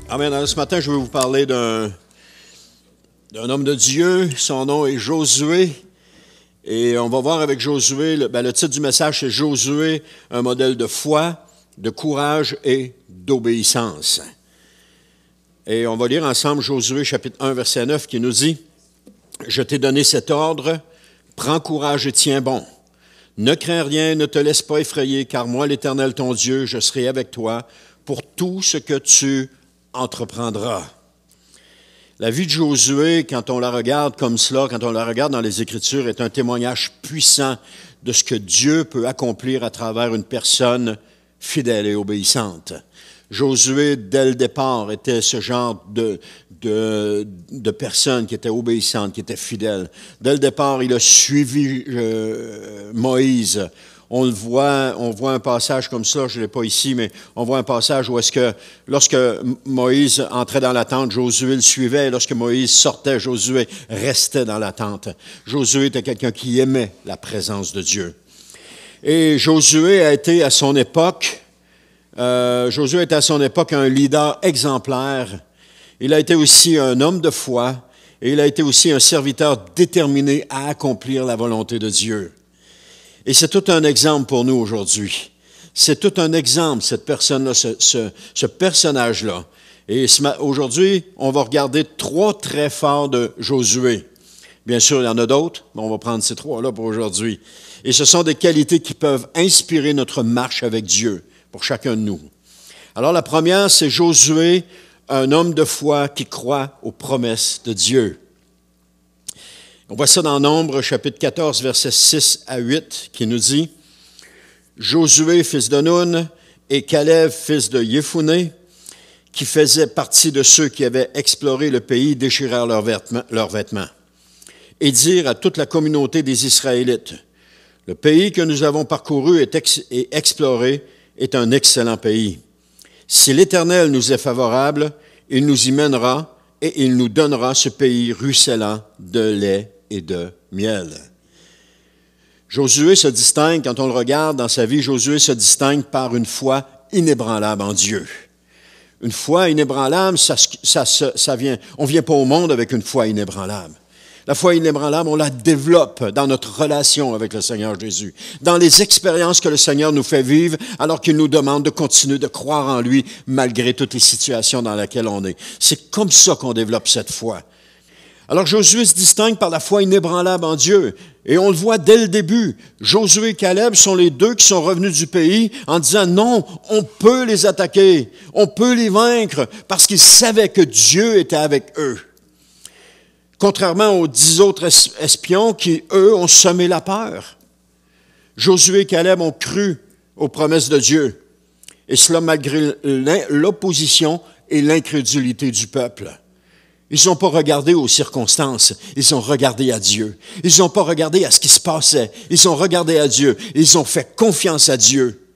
Amen. Alors, ce matin, je vais vous parler d'un homme de Dieu. Son nom est Josué. Et on va voir avec Josué, le titre du message, c'est Josué, un modèle de foi, de courage et d'obéissance. Et on va lire ensemble Josué, chapitre 1, verset 9, qui nous dit, « Je t'ai donné cet ordre, prends courage et tiens bon. Ne crains rien, ne te laisse pas effrayer, car moi, l'Éternel, ton Dieu, je serai avec toi pour tout ce que tu entreprendras. » La vie de Josué, quand on la regarde comme cela, quand on la regarde dans les Écritures, est un témoignage puissant de ce que Dieu peut accomplir à travers une personne fidèle et obéissante. Josué, dès le départ, était ce genre de personne qui était obéissante, qui était fidèle. Dès le départ, il a suivi Moïse. On voit un passage comme ça, je ne l'ai pas ici, mais on voit un passage où est-ce que, lorsque Moïse entrait dans la tente, Josué le suivait, et lorsque Moïse sortait, Josué restait dans la tente. Josué était quelqu'un qui aimait la présence de Dieu. Et Josué a été à son époque, un leader exemplaire. Il a été aussi un homme de foi, et il a été aussi un serviteur déterminé à accomplir la volonté de Dieu. Et c'est tout un exemple pour nous aujourd'hui. C'est tout un exemple, cette personne-là, ce personnage-là. Et aujourd'hui, on va regarder 3 traits forts de Josué. Bien sûr, il y en a d'autres, mais on va prendre ces 3-là pour aujourd'hui. Et ce sont des qualités qui peuvent inspirer notre marche avec Dieu, pour chacun de nous. Alors, la première, c'est Josué, un homme de foi qui croit aux promesses de Dieu. On voit ça dans Nombre, chapitre 14, versets 6 à 8, qui nous dit « Josué, fils de Nun, et Caleb, fils de Yéphuné, qui faisaient partie de ceux qui avaient exploré le pays, déchirèrent leurs vêtements, et dirent à toute la communauté des Israélites, « Le pays que nous avons parcouru et exploré est un excellent pays. Si l'Éternel nous est favorable, il nous y mènera, et il nous donnera ce pays ruisselant de lait et de miel. » Josué se distingue, quand on le regarde dans sa vie, Josué se distingue par une foi inébranlable en Dieu. Une foi inébranlable, on ne vient pas au monde avec une foi inébranlable. La foi inébranlable, on la développe dans notre relation avec le Seigneur Jésus, dans les expériences que le Seigneur nous fait vivre alors qu'il nous demande de continuer de croire en lui malgré toutes les situations dans lesquelles on est. C'est comme ça qu'on développe cette foi. Alors Josué se distingue par la foi inébranlable en Dieu. Et on le voit dès le début. Josué et Caleb sont les 2 qui sont revenus du pays en disant non, on peut les attaquer, on peut les vaincre parce qu'ils savaient que Dieu était avec eux. Contrairement aux 10 autres espions qui, eux, ont semé la peur. Josué et Caleb ont cru aux promesses de Dieu. Et cela malgré l'opposition et l'incrédulité du peuple. Ils n'ont pas regardé aux circonstances, ils ont regardé à Dieu. Ils n'ont pas regardé à ce qui se passait, ils ont regardé à Dieu. Ils ont fait confiance à Dieu.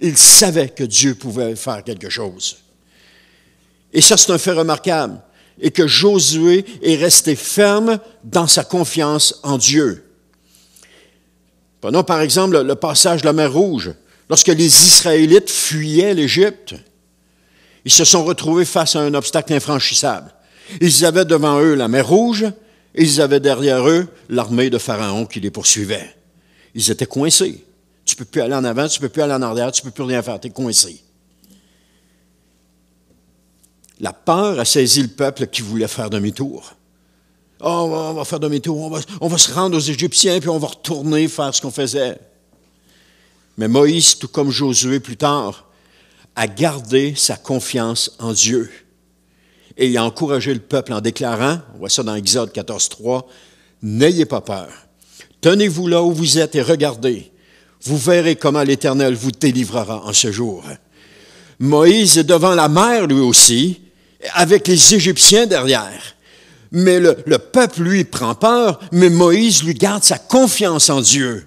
Ils savaient que Dieu pouvait faire quelque chose. Et ça, c'est un fait remarquable. Et que Josué est resté ferme dans sa confiance en Dieu. Prenons par exemple le passage de la mer Rouge. Lorsque les Israélites fuyaient l'Égypte, ils se sont retrouvés face à un obstacle infranchissable. Ils avaient devant eux la mer Rouge et ils avaient derrière eux l'armée de Pharaon qui les poursuivait. Ils étaient coincés. Tu ne peux plus aller en avant, tu ne peux plus aller en arrière, tu ne peux plus rien faire, tu es coincé. La peur a saisi le peuple qui voulait faire demi-tour. Oh, on va faire demi-tour, on va se rendre aux Égyptiens, puis on va retourner faire ce qu'on faisait. Mais Moïse, tout comme Josué plus tard, a gardé sa confiance en Dieu. Et il a encouragé le peuple en déclarant, on voit ça dans Exode 14:3, « N'ayez pas peur. Tenez-vous là où vous êtes et regardez. Vous verrez comment l'Éternel vous délivrera en ce jour. » Moïse est devant la mer, lui aussi, avec les Égyptiens derrière. Mais le peuple, lui, prend peur, mais Moïse, lui, garde sa confiance en Dieu.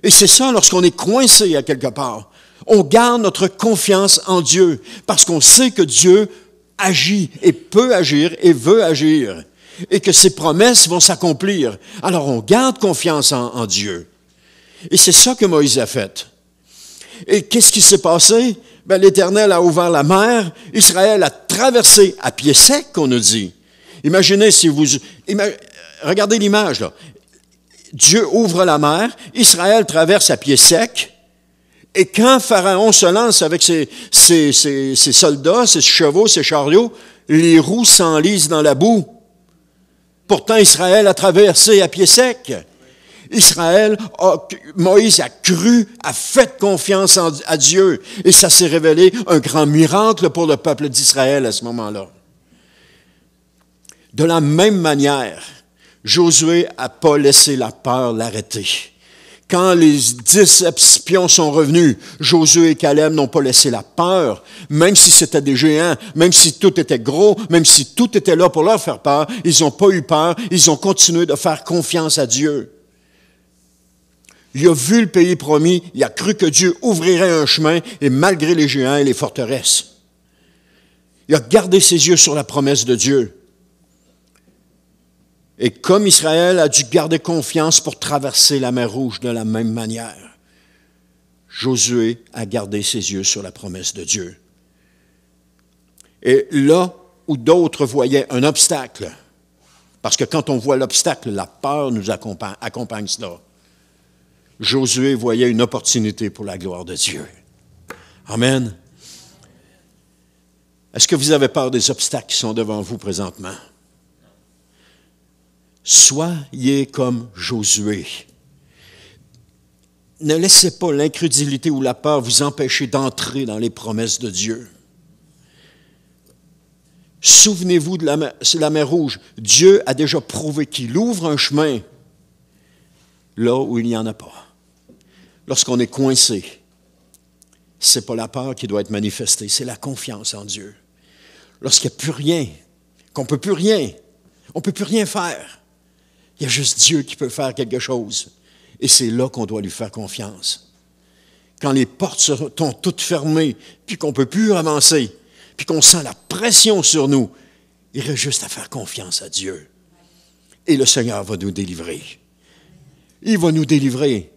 Et c'est ça, lorsqu'on est coincé à quelque part. On garde notre confiance en Dieu, parce qu'on sait que Dieu agit et peut agir et veut agir, et que ses promesses vont s'accomplir. Alors, on garde confiance en Dieu. Et c'est ça que Moïse a fait. Et qu'est-ce qui s'est passé? L'Éternel a ouvert la mer, Israël a traverser à pied sec, qu'on nous dit. Imaginez si vous... regardez l'image, là. Dieu ouvre la mer, Israël traverse à pied sec, et quand Pharaon se lance avec ses soldats, ses chevaux, ses chariots, les roues s'enlisent dans la boue. Pourtant, Israël a traversé à pied sec. Moïse a cru, a fait confiance à Dieu, et ça s'est révélé un grand miracle pour le peuple d'Israël à ce moment-là. De la même manière, Josué n'a pas laissé la peur l'arrêter. Quand les 10 espions sont revenus, Josué et Caleb n'ont pas laissé la peur, même si c'était des géants, même si tout était gros, même si tout était là pour leur faire peur, ils n'ont pas eu peur, ils ont continué de faire confiance à Dieu. Il a vu le pays promis, il a cru que Dieu ouvrirait un chemin, et malgré les géants et les forteresses, il a gardé ses yeux sur la promesse de Dieu. Et comme Israël a dû garder confiance pour traverser la mer Rouge de la même manière, Josué a gardé ses yeux sur la promesse de Dieu. Et là où d'autres voyaient un obstacle, parce que quand on voit l'obstacle, la peur nous accompagne cela, Josué voyait une opportunité pour la gloire de Dieu. Amen. Est-ce que vous avez peur des obstacles qui sont devant vous présentement? Soyez comme Josué. Ne laissez pas l'incrédulité ou la peur vous empêcher d'entrer dans les promesses de Dieu. Souvenez-vous de la mer Rouge. Dieu a déjà prouvé qu'il ouvre un chemin là où il n'y en a pas. Lorsqu'on est coincé, ce n'est pas la peur qui doit être manifestée, c'est la confiance en Dieu. Lorsqu'il n'y a plus rien, qu'on ne peut plus rien, on ne peut plus rien faire, il y a juste Dieu qui peut faire quelque chose. Et c'est là qu'on doit lui faire confiance. Quand les portes sont toutes fermées, puis qu'on ne peut plus avancer, puis qu'on sent la pression sur nous, il reste juste à faire confiance à Dieu. Et le Seigneur va nous délivrer. Il va nous délivrer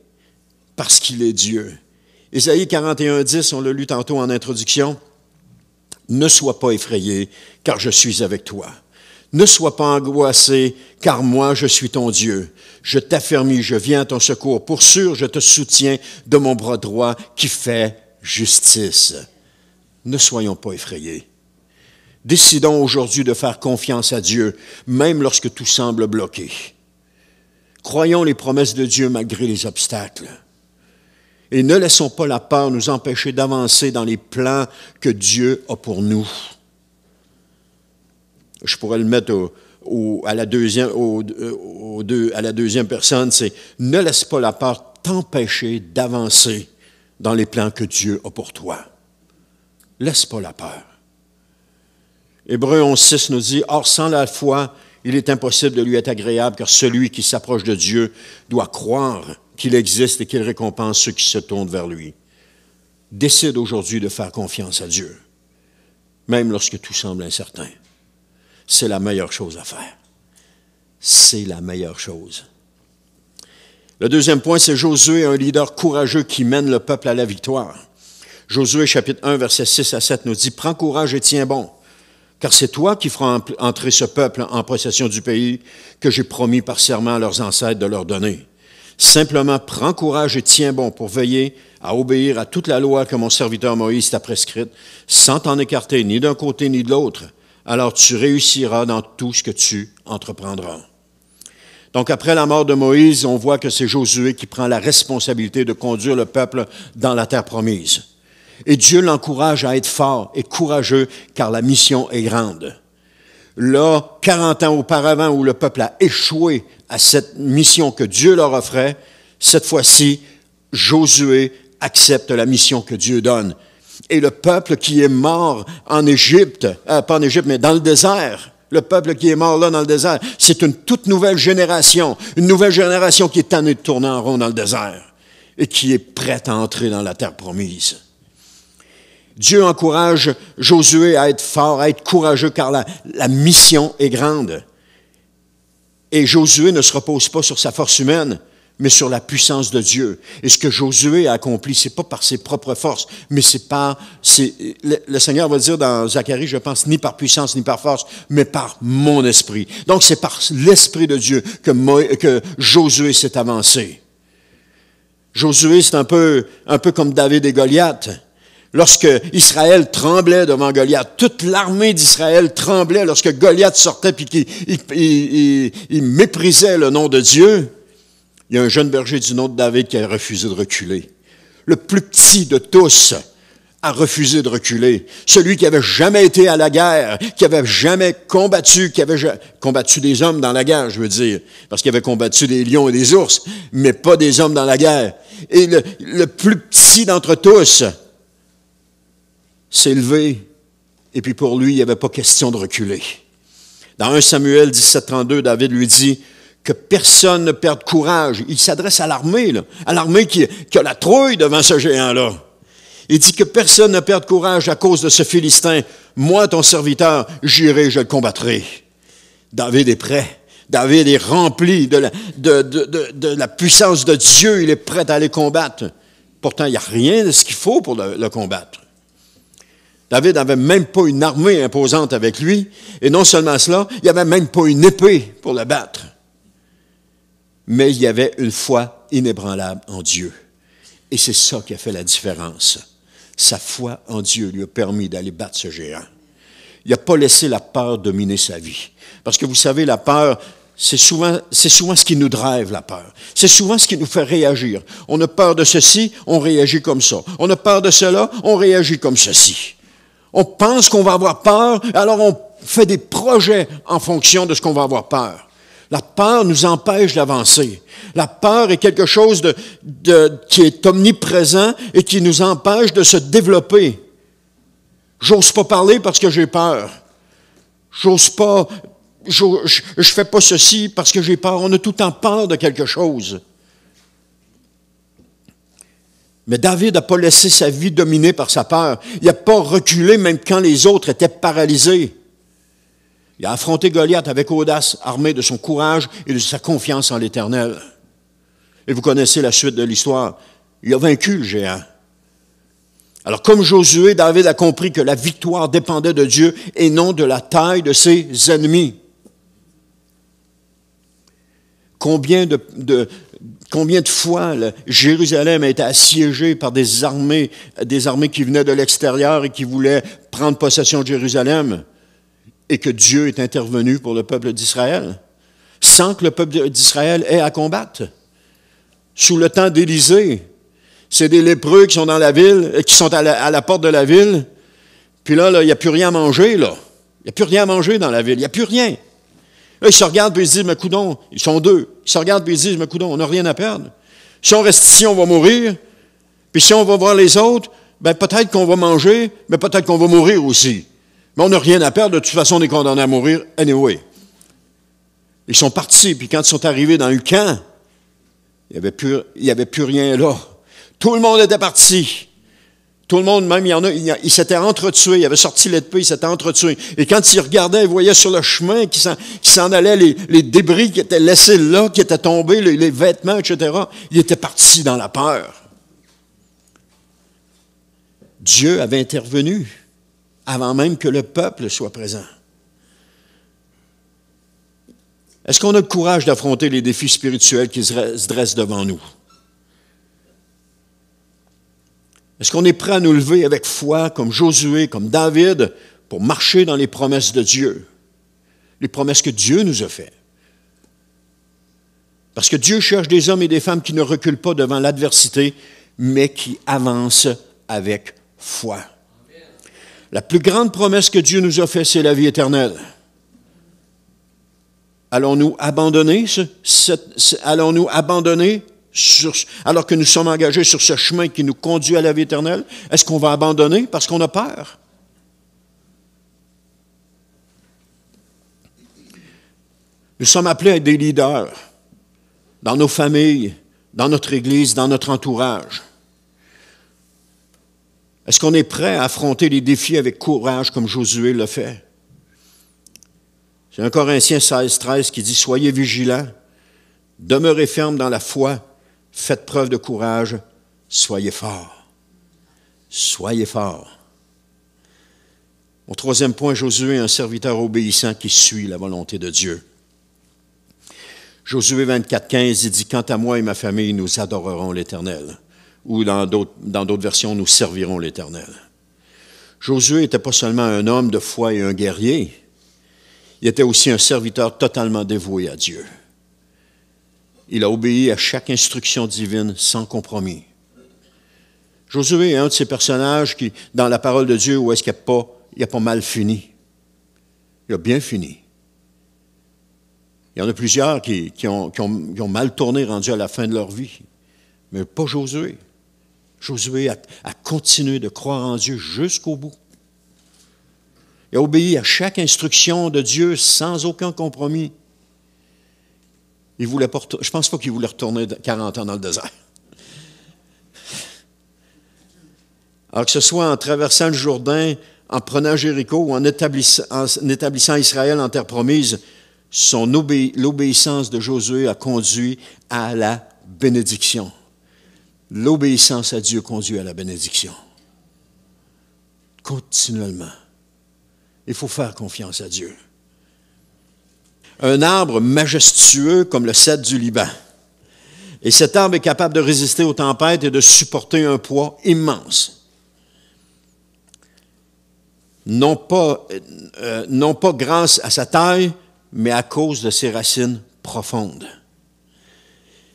parce qu'il est Dieu. Ésaïe 41, 10, on l'a lu tantôt en introduction. « Ne sois pas effrayé, car je suis avec toi. Ne sois pas angoissé, car moi, je suis ton Dieu. Je t'affermis, je viens à ton secours. Pour sûr, je te soutiens de mon bras droit qui fait justice. » Ne soyons pas effrayés. Décidons aujourd'hui de faire confiance à Dieu, même lorsque tout semble bloqué. Croyons les promesses de Dieu malgré les obstacles. Et ne laissons pas la peur nous empêcher d'avancer dans les plans que Dieu a pour nous. Je pourrais le mettre à la deuxième personne, c'est « Ne laisse pas la peur t'empêcher d'avancer dans les plans que Dieu a pour toi. » Laisse pas la peur. Hébreux 11.6 nous dit « Or, sans la foi, il est impossible de lui être agréable, car celui qui s'approche de Dieu doit croire qu'il existe et qu'il récompense ceux qui se tournent vers lui. » Décide aujourd'hui de faire confiance à Dieu, même lorsque tout semble incertain. C'est la meilleure chose à faire. C'est la meilleure chose. Le deuxième point, c'est Josué, un leader courageux qui mène le peuple à la victoire. Josué, chapitre 1, versets 6 à 7, nous dit « Prends courage et tiens bon, car c'est toi qui feras entrer ce peuple en possession du pays que j'ai promis par serment à leurs ancêtres de leur donner. Simplement, prends courage et tiens bon pour veiller à obéir à toute la loi que mon serviteur Moïse t'a prescrite, sans t'en écarter ni d'un côté ni de l'autre. Alors tu réussiras dans tout ce que tu entreprendras. » Donc, après la mort de Moïse, on voit que c'est Josué qui prend la responsabilité de conduire le peuple dans la terre promise. Et Dieu l'encourage à être fort et courageux, car la mission est grande. Là, 40 ans auparavant, où le peuple a échoué à cette mission que Dieu leur offrait, cette fois-ci, Josué accepte la mission que Dieu donne. Et le peuple qui est mort en Égypte, pas en Égypte, mais dans le désert, le peuple qui est mort là dans le désert, c'est une toute nouvelle génération qui est tannée de tourner en rond dans le désert et qui est prête à entrer dans la terre promise. Dieu encourage Josué à être fort, à être courageux, car la mission est grande. Et Josué ne se repose pas sur sa force humaine, mais sur la puissance de Dieu. Et ce que Josué a accompli, c'est pas par ses propres forces, mais le Seigneur va dire dans Zacharie, je pense, ni par puissance, ni par force, mais par mon esprit. Donc c'est par l'esprit de Dieu que Josué s'est avancé. Josué, c'est un peu comme David et Goliath. Lorsque Israël tremblait devant Goliath, toute l'armée d'Israël tremblait lorsque Goliath sortait et qu'il méprisait le nom de Dieu. Il y a un jeune berger du nom de David qui a refusé de reculer. Le plus petit de tous a refusé de reculer. Celui qui avait jamais été à la guerre, qui avait jamais combattu, qui avait combattu des hommes dans la guerre, je veux dire, parce qu'il avait combattu des lions et des ours, mais pas des hommes dans la guerre. Et le plus petit d'entre tous s'est levé, et puis pour lui, il n'y avait pas question de reculer. Dans 1 Samuel 17:32, David lui dit que personne ne perde courage. Il s'adresse à l'armée, là, à l'armée qui a la trouille devant ce géant-là. Il dit que personne ne perde courage à cause de ce Philistin. Moi, ton serviteur, j'irai, je le combattrai. David est prêt. David est rempli de la puissance de Dieu. Il est prêt à aller combattre. Pourtant, il n'y a rien de ce qu'il faut pour le combattre. David n'avait même pas une armée imposante avec lui. Et non seulement cela, il n'y avait même pas une épée pour le battre. Mais il y avait une foi inébranlable en Dieu. Et c'est ça qui a fait la différence. Sa foi en Dieu lui a permis d'aller battre ce géant. Il n'a pas laissé la peur dominer sa vie. Parce que vous savez, la peur, c'est souvent ce qui nous drive, la peur. C'est souvent ce qui nous fait réagir. On a peur de ceci, on réagit comme ça. On a peur de cela, on réagit comme ceci. On pense qu'on va avoir peur, alors on fait des projets en fonction de ce qu'on va avoir peur. La peur nous empêche d'avancer. La peur est quelque chose qui est omniprésent et qui nous empêche de se développer. J'ose pas parler parce que j'ai peur. Je fais pas ceci parce que j'ai peur. On a tout le temps peur de quelque chose. Mais David n'a pas laissé sa vie dominée par sa peur. Il n'a pas reculé même quand les autres étaient paralysés. Il a affronté Goliath avec audace, armé de son courage et de sa confiance en l'Éternel. Et vous connaissez la suite de l'histoire. Il a vaincu le géant. Alors, comme Josué, David a compris que la victoire dépendait de Dieu et non de la taille de ses ennemis. Combien de fois Jérusalem a été assiégée par des armées qui venaient de l'extérieur et qui voulaient prendre possession de Jérusalem, et que Dieu est intervenu pour le peuple d'Israël, sans que le peuple d'Israël ait à combattre. Sous le temps d'Élisée, c'est des lépreux qui sont dans la ville, qui sont à la porte de la ville, puis là, il n'y a plus rien à manger, là. Il n'y a plus rien à manger dans la ville, il n'y a plus rien. Là, ils se regardent et ils se disent, mais coudonc, ils sont deux. Ils se regardent et ils se disent, mais coudonc, on n'a rien à perdre. Si on reste ici, on va mourir. Puis si on va voir les autres, ben peut-être qu'on va manger, mais peut-être qu'on va mourir aussi. Mais on n'a rien à perdre, de toute façon, on est condamné à mourir anyway. Ils sont partis, puis quand ils sont arrivés dans le camp, il n'y avait plus rien là. Tout le monde était parti. Tout le monde, même, il s'était entretué, il avait sorti l'épée, il s'était entretué. Et quand il regardait, il voyait sur le chemin qui s'en allait les débris qui étaient laissés là, qui étaient tombés, les vêtements, etc. Il était parti dans la peur. Dieu avait intervenu avant même que le peuple soit présent. Est-ce qu'on a le courage d'affronter les défis spirituels qui se dressent devant nous? Est-ce qu'on est prêt à nous lever avec foi, comme Josué, comme David, pour marcher dans les promesses de Dieu? Les promesses que Dieu nous a faites. Parce que Dieu cherche des hommes et des femmes qui ne reculent pas devant l'adversité, mais qui avancent avec foi. La plus grande promesse que Dieu nous a faite, c'est la vie éternelle. Allons-nous abandonner alors que nous sommes engagés sur ce chemin qui nous conduit à la vie éternelle? Est-ce qu'on va abandonner parce qu'on a peur? Nous sommes appelés à être des leaders dans nos familles, dans notre Église, dans notre entourage. Est-ce qu'on est prêt à affronter les défis avec courage comme Josué l'a fait? C'est 1 Corinthiens 16, 13 qui dit « Soyez vigilants, demeurez fermes dans la foi, Faites preuve de courage, soyez forts. Soyez forts. Mon troisième point, Josué est un serviteur obéissant qui suit la volonté de Dieu. Josué 24,15, il dit « Quant à moi et ma famille, nous adorerons l'Éternel. » Ou dans d'autres versions, « Nous servirons l'Éternel. » Josué n'était pas seulement un homme de foi et un guerrier, il était aussi un serviteur totalement dévoué à Dieu. Il a obéi à chaque instruction divine sans compromis. Josué est un de ces personnages qui, dans la parole de Dieu, où est-ce qu'il n'a pas mal fini. Il a bien fini. Il y en a plusieurs qui ont mal tourné, rendu à la fin de leur vie. Mais pas Josué. Josué a continué de croire en Dieu jusqu'au bout. Il a obéi à chaque instruction de Dieu sans aucun compromis. Je ne pense pas qu'il voulait retourner 40 ans dans le désert. Alors que ce soit en traversant le Jourdain, en prenant Jéricho ou en établissant Israël en terre promise, l'obéissance de Josué a conduit à la bénédiction. L'obéissance à Dieu conduit à la bénédiction. Continuellement. Il faut faire confiance à Dieu. Un arbre majestueux comme le cèdre du Liban. Et cet arbre est capable de résister aux tempêtes et de supporter un poids immense. Non pas grâce à sa taille, mais à cause de ses racines profondes.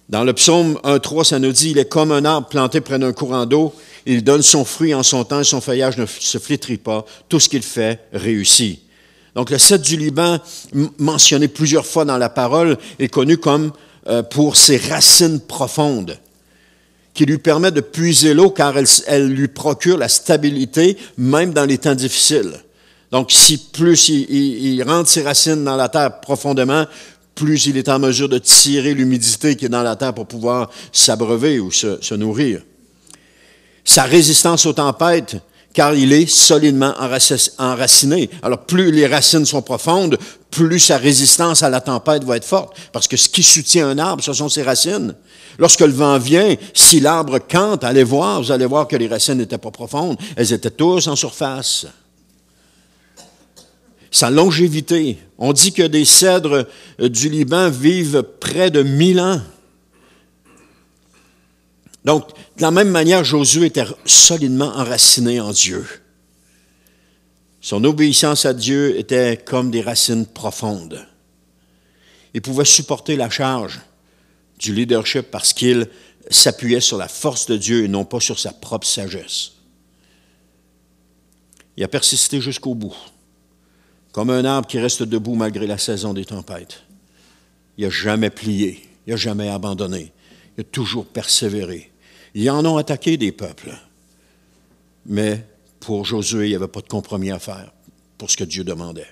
Dans le psaume 1,3, ça nous dit « Il est comme un arbre planté près d'un courant d'eau. Il donne son fruit en son temps et son feuillage ne se flétrit pas. Tout ce qu'il fait réussit. » Donc, le cèdre du Liban, mentionné plusieurs fois dans la parole, est connu comme pour ses racines profondes, qui lui permettent de puiser l'eau car elle lui procure la stabilité, même dans les temps difficiles. Donc, si plus il rentre ses racines dans la terre profondément, plus il est en mesure de tirer l'humidité qui est dans la terre pour pouvoir s'abreuver ou se nourrir. Sa résistance aux tempêtes, car il est solidement enraciné. Alors, plus les racines sont profondes, plus sa résistance à la tempête va être forte. Parce que ce qui soutient un arbre, ce sont ses racines. Lorsque le vent vient, si l'arbre cante, vous allez voir que les racines n'étaient pas profondes. Elles étaient tous en surface. Sa longévité. On dit que des cèdres du Liban vivent près de 1000 ans. Donc, de la même manière, Josué était solidement enraciné en Dieu. Son obéissance à Dieu était comme des racines profondes. Il pouvait supporter la charge du leadership parce qu'il s'appuyait sur la force de Dieu et non pas sur sa propre sagesse. Il a persisté jusqu'au bout, comme un arbre qui reste debout malgré la saison des tempêtes. Il n'a jamais plié, il n'a jamais abandonné, il a toujours persévéré. Ils en ont attaqué des peuples. Mais pour Josué, il n'y avait pas de compromis à faire pour ce que Dieu demandait.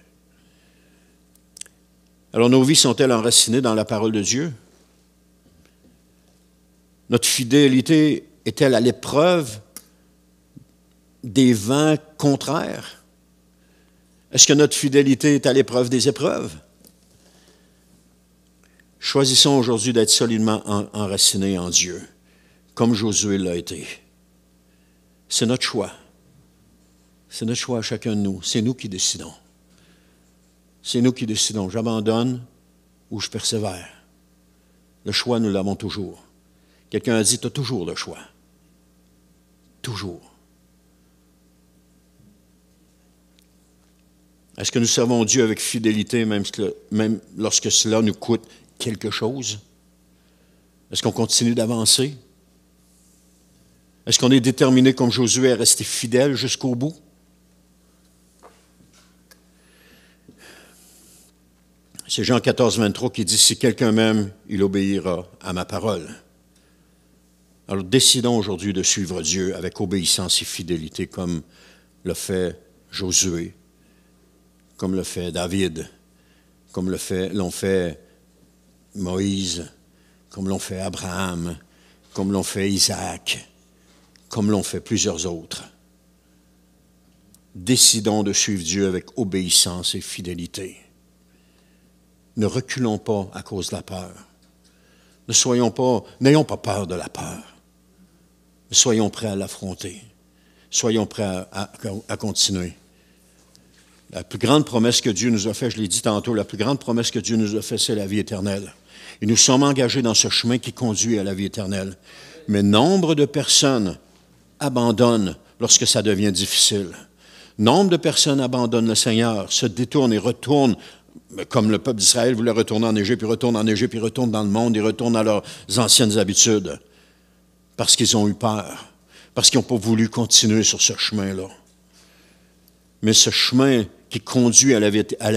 Alors nos vies sont-elles enracinées dans la parole de Dieu? Notre fidélité est-elle à l'épreuve des vents contraires? Est-ce que notre fidélité est à l'épreuve des épreuves? Choisissons aujourd'hui d'être solidement enracinés en Dieu, comme Josué l'a été. C'est notre choix. C'est notre choix à chacun de nous. C'est nous qui décidons. C'est nous qui décidons. J'abandonne ou je persévère. Le choix, nous l'avons toujours. Quelqu'un a dit, tu as toujours le choix. Toujours. Est-ce que nous servons Dieu avec fidélité, même lorsque cela nous coûte quelque chose? Est-ce qu'on continue d'avancer? Est-ce qu'on est déterminé comme Josué à rester fidèle jusqu'au bout? C'est Jean 14, 23 qui dit « Si quelqu'un m'aime, il obéira à ma parole. » Alors décidons aujourd'hui de suivre Dieu avec obéissance et fidélité comme le fait Josué, comme le fait David, comme l'ont fait Moïse, comme l'ont fait Abraham, comme l'ont fait Isaac, comme l'ont fait plusieurs autres. Décidons de suivre Dieu avec obéissance et fidélité. Ne reculons pas à cause de la peur. N'ayons pas peur de la peur. Mais soyons prêts à l'affronter. Soyons prêts à continuer. La plus grande promesse que Dieu nous a faite, je l'ai dit tantôt, la plus grande promesse que Dieu nous a faite, c'est la vie éternelle. Et nous sommes engagés dans ce chemin qui conduit à la vie éternelle. Mais nombre de personnes abandonnent lorsque ça devient difficile. Nombre de personnes abandonnent le Seigneur, se détournent et retournent, comme le peuple d'Israël voulait retourner en Égypte, ils retournent en Égypte, ils retournent dans le monde, ils retournent à leurs anciennes habitudes, parce qu'ils ont eu peur, parce qu'ils n'ont pas voulu continuer sur ce chemin-là. Mais ce chemin qui conduit à la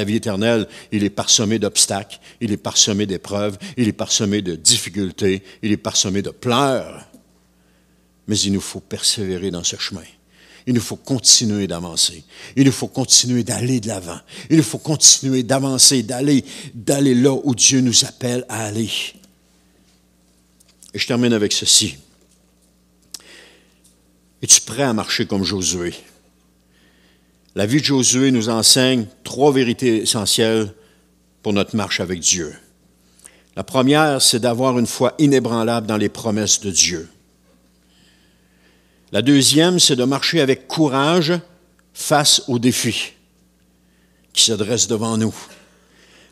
vie éternelle, il est parsemé d'obstacles, il est parsemé d'épreuves, il est parsemé de difficultés, il est parsemé de pleurs. Mais il nous faut persévérer dans ce chemin. Il nous faut continuer d'avancer. Il nous faut continuer d'aller de l'avant. Il nous faut continuer d'avancer, d'aller là où Dieu nous appelle à aller. Et je termine avec ceci. Es-tu prêt à marcher comme Josué? La vie de Josué nous enseigne 3 vérités essentielles pour notre marche avec Dieu. La première, c'est d'avoir une foi inébranlable dans les promesses de Dieu. La deuxième, c'est de marcher avec courage face aux défis qui se dressent devant nous.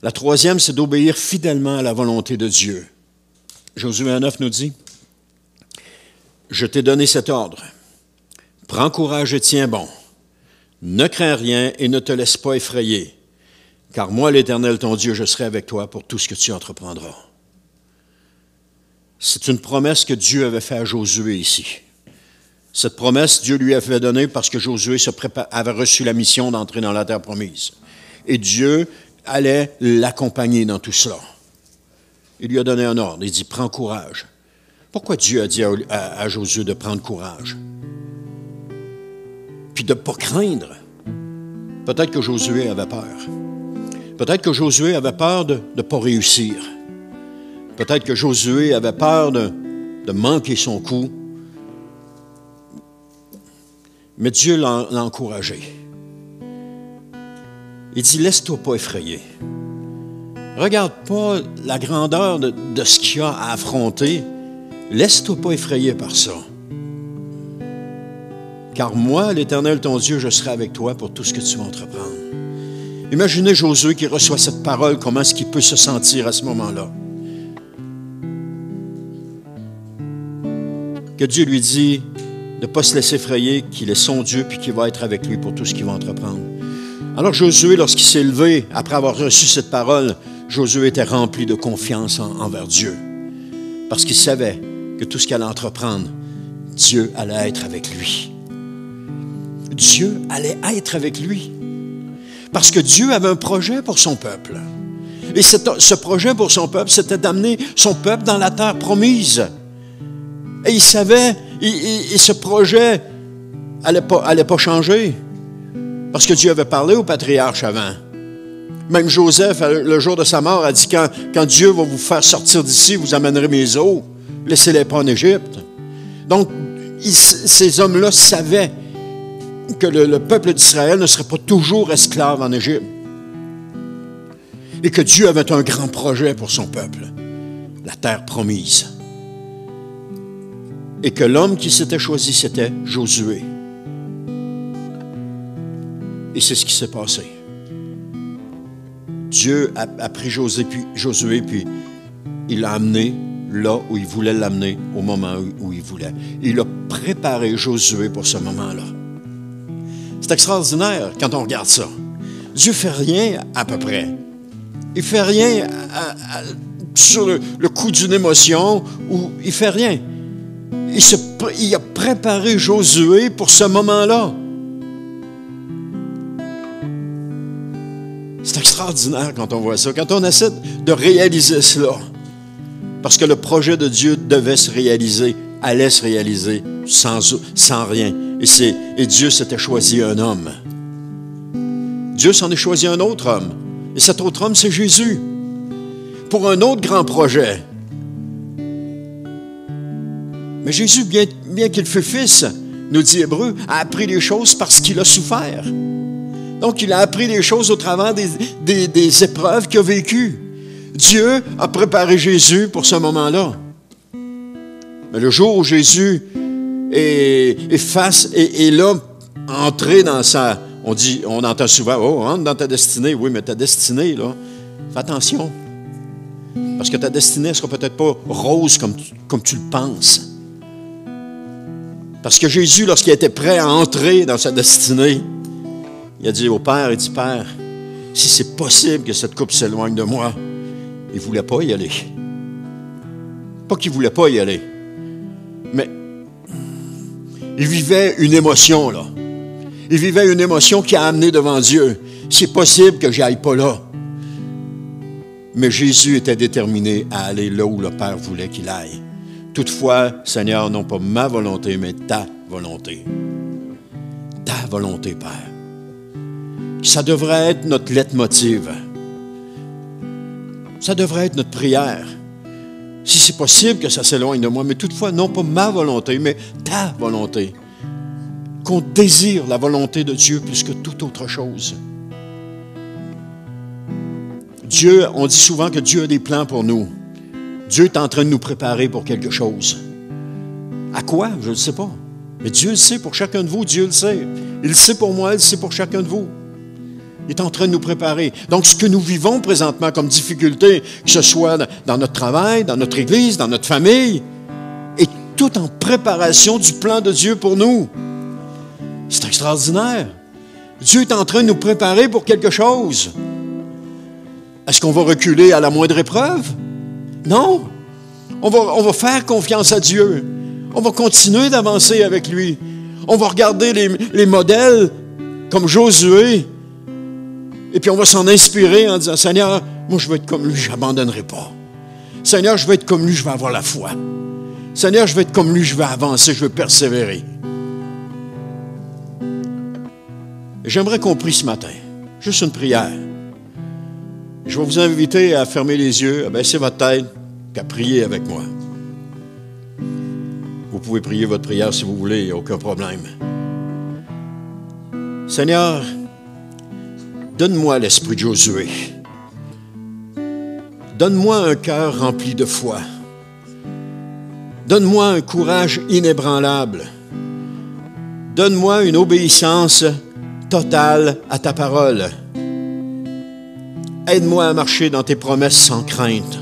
La troisième, c'est d'obéir fidèlement à la volonté de Dieu. Josué 1:9 nous dit, « Je t'ai donné cet ordre. Prends courage et tiens bon. Ne crains rien et ne te laisse pas effrayer, car moi, l'Éternel, ton Dieu, je serai avec toi pour tout ce que tu entreprendras. » C'est une promesse que Dieu avait faite à Josué ici. Cette promesse, Dieu lui avait donnée parce que Josué avait reçu la mission d'entrer dans la terre promise. Et Dieu allait l'accompagner dans tout cela. Il lui a donné un ordre. Il dit, prends courage. Pourquoi Dieu a dit à Josué de prendre courage? Puis de ne pas craindre. Peut-être que Josué avait peur. Peut-être que Josué avait peur de ne pas réussir. Peut-être que Josué avait peur de manquer son coup. Mais Dieu l'a encouragé. Il dit, laisse-toi pas effrayer. Regarde pas la grandeur de ce qu'il y a à affronter. Laisse-toi pas effrayer par ça. Car moi, l'Éternel, ton Dieu, je serai avec toi pour tout ce que tu vas entreprendre. Imaginez Josué qui reçoit cette parole, comment est-ce qu'il peut se sentir à ce moment-là? Que Dieu lui dit de ne pas se laisser effrayer, qu'il est son Dieu puis qu'il va être avec lui pour tout ce qu'il va entreprendre. Alors Josué, lorsqu'il s'est levé, après avoir reçu cette parole, Josué était rempli de confiance envers Dieu. Parce qu'il savait que tout ce qu'il allait entreprendre, Dieu allait être avec lui. Dieu allait être avec lui. Parce que Dieu avait un projet pour son peuple. Et ce projet pour son peuple, c'était d'amener son peuple dans la terre promise. Et il savait, et ce projet allait pas changer. Parce que Dieu avait parlé aux patriarches avant. Même Joseph, le jour de sa mort, a dit, quand Dieu va vous faire sortir d'ici, vous amènerez mes os. Laissez-les pas en Égypte. Donc, ces hommes-là savaient que le peuple d'Israël ne serait pas toujours esclave en Égypte. Et que Dieu avait un grand projet pour son peuple, la terre promise. Et que l'homme qui s'était choisi, c'était Josué. Et c'est ce qui s'est passé. Dieu a pris Josué, puis il l'a amené là où il voulait l'amener, au moment où il voulait. Il a préparé Josué pour ce moment-là. C'est extraordinaire quand on regarde ça. Dieu ne fait rien à peu près. Il ne fait rien sur le coup d'une émotion, ou il ne fait rien. Il a préparé Josué pour ce moment-là. C'est extraordinaire quand on voit ça, quand on essaie de réaliser cela. Parce que le projet de Dieu devait se réaliser, allait se réaliser sans rien. Et Dieu s'était choisi un homme. Dieu s'en est choisi un autre homme. Et cet autre homme, c'est Jésus. Pour un autre grand projet. Mais Jésus, bien qu'il fût fils, nous dit Hébreu, a appris les choses parce qu'il a souffert. Donc, il a appris les choses au travers des épreuves qu'il a vécues. Dieu a préparé Jésus pour ce moment-là. Mais le jour où Jésus est là, entré dans sa... On entend souvent, oh, rentre dans ta destinée. Oui, mais ta destinée, là, fais attention. Parce que ta destinée ne sera peut-être pas rose comme tu le penses. Parce que Jésus, lorsqu'il était prêt à entrer dans sa destinée, il a dit au Père, il dit, Père, si c'est possible que cette coupe s'éloigne de moi, il ne voulait pas y aller. Pas qu'il ne voulait pas y aller, mais il vivait une émotion, là. Il vivait une émotion qui a amené devant Dieu. C'est possible que je n'aille pas là. Mais Jésus était déterminé à aller là où le Père voulait qu'il aille. Toutefois, Seigneur, non pas ma volonté, mais ta volonté. Ta volonté, Père. Ça devrait être notre leitmotiv. Ça devrait être notre prière. Si c'est possible que ça s'éloigne de moi, mais toutefois, non pas ma volonté, mais ta volonté. Qu'on désire la volonté de Dieu plus que toute autre chose. Dieu, on dit souvent que Dieu a des plans pour nous. Dieu est en train de nous préparer pour quelque chose. À quoi? Je ne sais pas. Mais Dieu le sait pour chacun de vous, Dieu le sait. Il le sait pour moi, il le sait pour chacun de vous. Il est en train de nous préparer. Donc, ce que nous vivons présentement comme difficulté, que ce soit dans notre travail, dans notre église, dans notre famille, est tout en préparation du plan de Dieu pour nous. C'est extraordinaire. Dieu est en train de nous préparer pour quelque chose. Est-ce qu'on va reculer à la moindre épreuve? Non. On va faire confiance à Dieu. On va continuer d'avancer avec lui. On va regarder les modèles comme Josué. Et puis on va s'en inspirer en disant, Seigneur, moi je veux être comme lui, je n'abandonnerai pas. Seigneur, je veux être comme lui, je vais avoir la foi. Seigneur, je veux être comme lui, je vais avancer, je veux persévérer. J'aimerais qu'on prie ce matin. Juste une prière. Je vais vous inviter à fermer les yeux, à baisser votre tête, et à prier avec moi. Vous pouvez prier votre prière si vous voulez, il n'y a aucun problème. Seigneur, donne-moi l'esprit de Josué. Donne-moi un cœur rempli de foi. Donne-moi un courage inébranlable. Donne-moi une obéissance totale à ta parole. Aide-moi à marcher dans tes promesses sans crainte.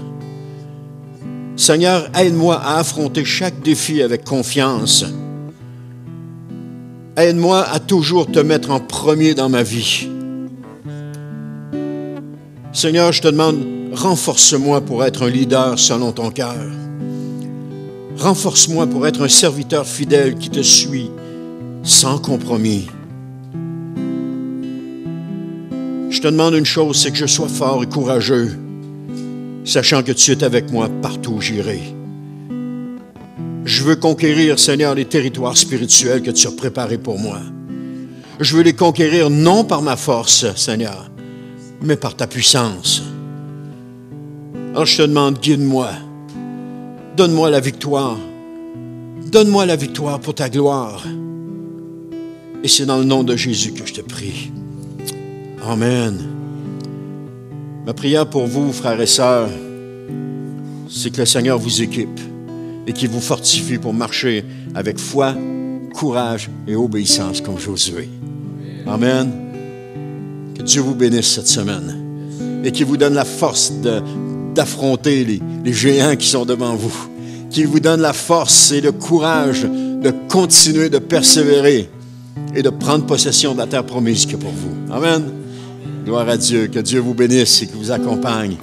Seigneur, aide-moi à affronter chaque défi avec confiance. Aide-moi à toujours te mettre en premier dans ma vie. Seigneur, je te demande, renforce-moi pour être un leader selon ton cœur. Renforce-moi pour être un serviteur fidèle qui te suit sans compromis. Je te demande une chose, c'est que je sois fort et courageux, sachant que tu es avec moi partout où j'irai. Je veux conquérir, Seigneur, les territoires spirituels que tu as préparés pour moi. Je veux les conquérir non par ma force, Seigneur, mais par ta puissance. Alors je te demande, guide-moi. Donne-moi la victoire. Donne-moi la victoire pour ta gloire. Et c'est dans le nom de Jésus que je te prie. Amen. Ma prière pour vous, frères et sœurs, c'est que le Seigneur vous équipe et qu'il vous fortifie pour marcher avec foi, courage et obéissance comme Josué. Amen. Que Dieu vous bénisse cette semaine et qu'il vous donne la force d'affronter les géants qui sont devant vous. Qu'il vous donne la force et le courage de continuer de persévérer et de prendre possession de la terre promise qui est pour vous. Amen. Gloire à Dieu. Que Dieu vous bénisse et qu'il vous accompagne.